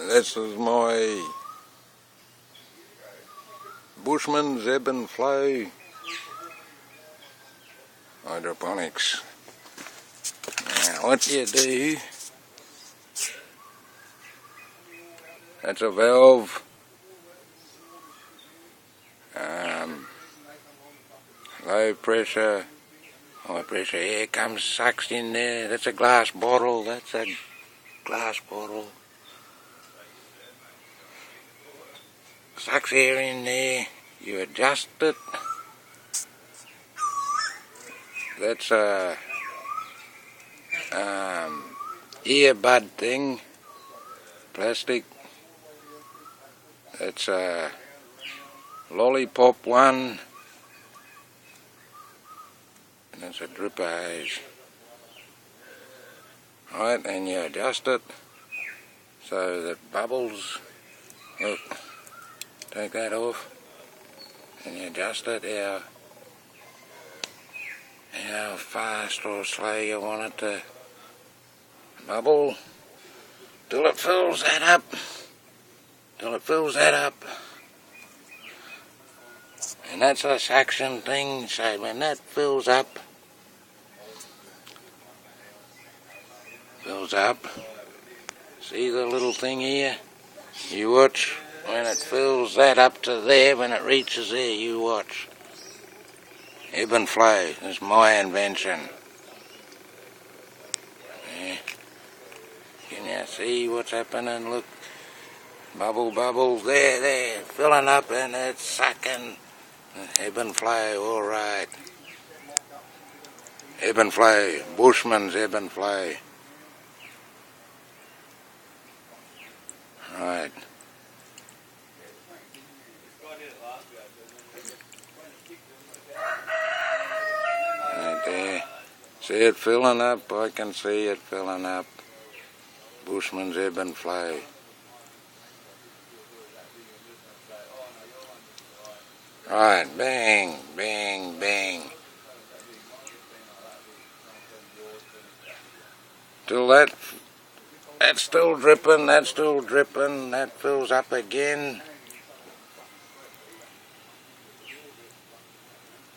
This is my Bushman's ebb and flow hydroponics. Now what you do, that's a valve, low pressure, high pressure air comes sucked in there. That's a glass bottle, sucks air in there, you adjust it. That's a earbud thing, plastic. That's a lollipop one, and that's a dripper hose. Right, and you adjust it so that bubbles, look, take that off, and you adjust it how fast or slow you want it to bubble till it fills that up. And that's a suction thing, so when that fills up, see the little thing here? You watch when it fills that up to there, when it reaches there, you watch. Ebb and flow is my invention. Yeah. Can you see what's happening? Look, bubbles, there, filling up and it's sucking. Ebb and flow, alright. Ebb and flow, Bushman's ebb and flow. Right. Right there. See it filling up? I can see it filling up. Bushman's ebb and flow. Right, bang, bang, bang. Till that's still dripping, that fills up again.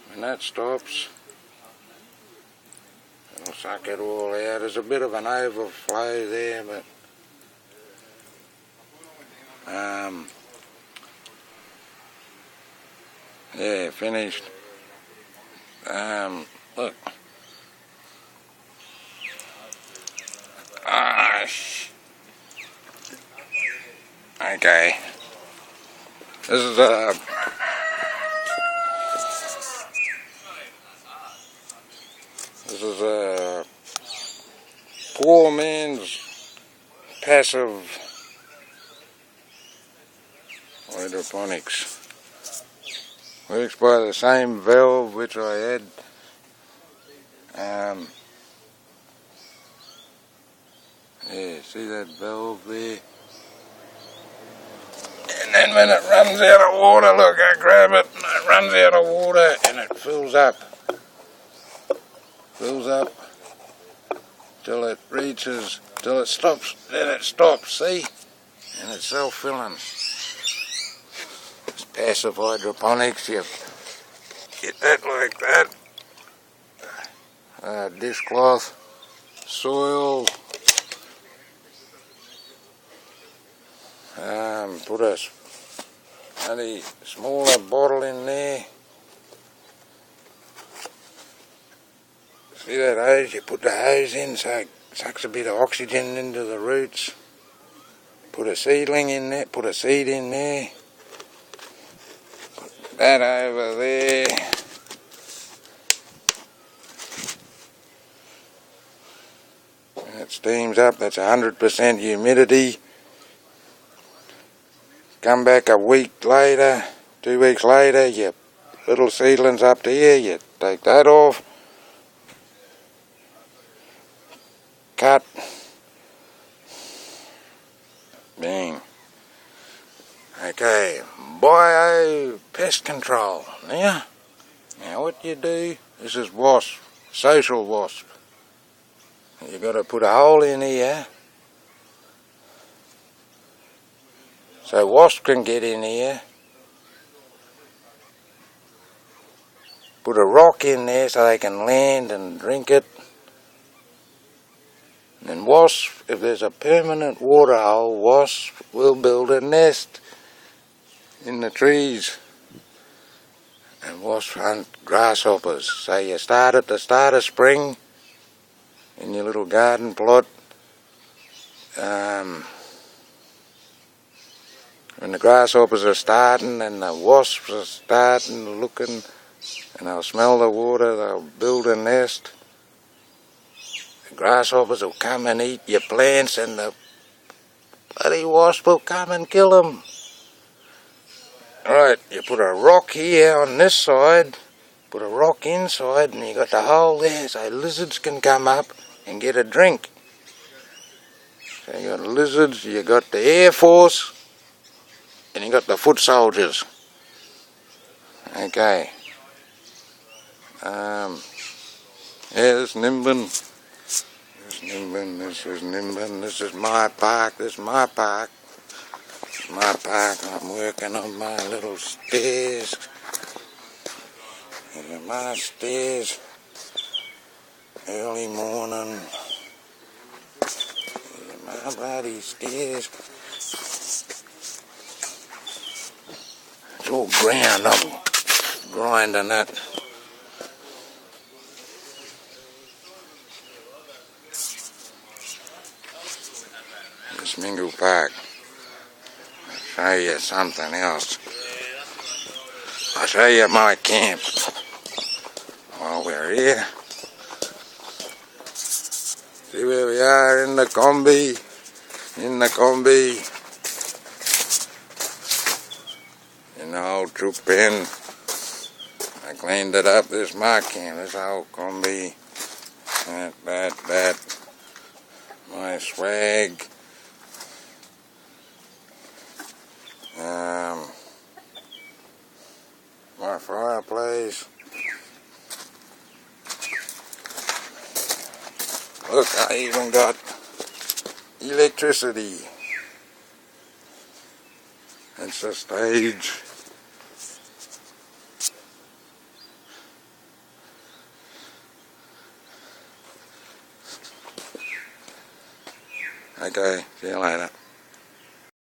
When that stops, it'll suck it all out. There's a bit of an overflow there, but yeah, finished. Look. Okay. This is a poor man's passive hydroponics. Works by the same valve which I had. Yeah, see that valve there? And then when it runs out of water, look, I grab it and it runs out of water and it fills up till it stops, then it stops, see? And it's self-filling. It's passive hydroponics, you get that like that. Dishcloth, soil, put a smaller bottle in there. See that hose? You put the hose in so it sucks a bit of oxygen into the roots. Put a seedling in there, put a seed in there. Put that over there. When it steams up, that's 100% humidity. Come back a week later, 2 weeks later, your little seedlings up here, you take that off, cut, bang. Okay, bio pest control. Now what you do, this is wasp, social wasp. You got to put a hole in here so wasps can get in here. Put a rock in there so they can land and drink it. And wasps, if there's a permanent water hole, wasps will build a nest in the trees. And wasps hunt grasshoppers. So you start at the start of spring in your little garden plot. When the grasshoppers are starting and the wasps are starting looking, and they'll smell the water, they'll build a nest. The grasshoppers will come and eat your plants, and the bloody wasp will come and kill them. Right, you put a rock here on this side, put a rock inside, and you got the hole there so lizards can come up and get a drink. So you got lizards, you got the Air Force, and you got the foot soldiers. Okay. Yeah, this Nimbin. This is Nimbin. This is my park. This is my park. This is my park. I'm working on my little stairs. These are my stairs. Early morning. These are my bloody stairs. It's all ground. I'm grinding that. This Mingo Park. I'll show you something else. I'll show you my camp while we're here. See where we are in the combi. In the combi. In the old troop pen. I cleaned it up. This is my camp. This old combi. That. My swag. My fireplace. Look, I even got electricity. It's a stage. Okay, see you later.